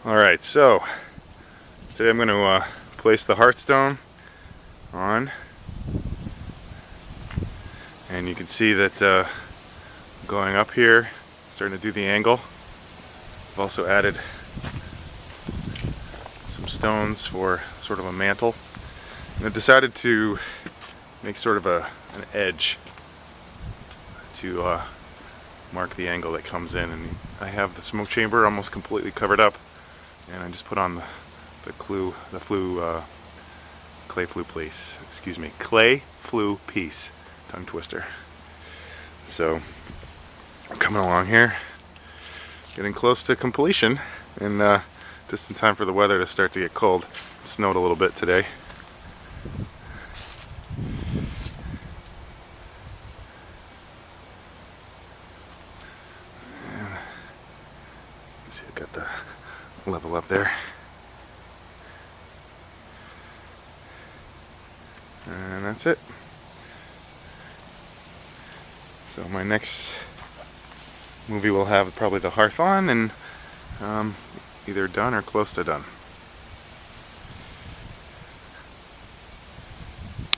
Alright, so today I'm going to place the hearthstone on, and you can see that going up here, starting to do the angle. I've also added some stones for sort of a mantle, and I decided to make sort of an edge to mark the angle that comes in. And I have the smoke chamber almost completely covered up, and I just put on clay flue piece, tongue twister. So I'm coming along here, getting close to completion, and just in time for the weather to start to get cold. It snowed a little bit today. And you can see I've got the level up there. And that's it. So my next movie will have probably the hearth on and either done or close to done.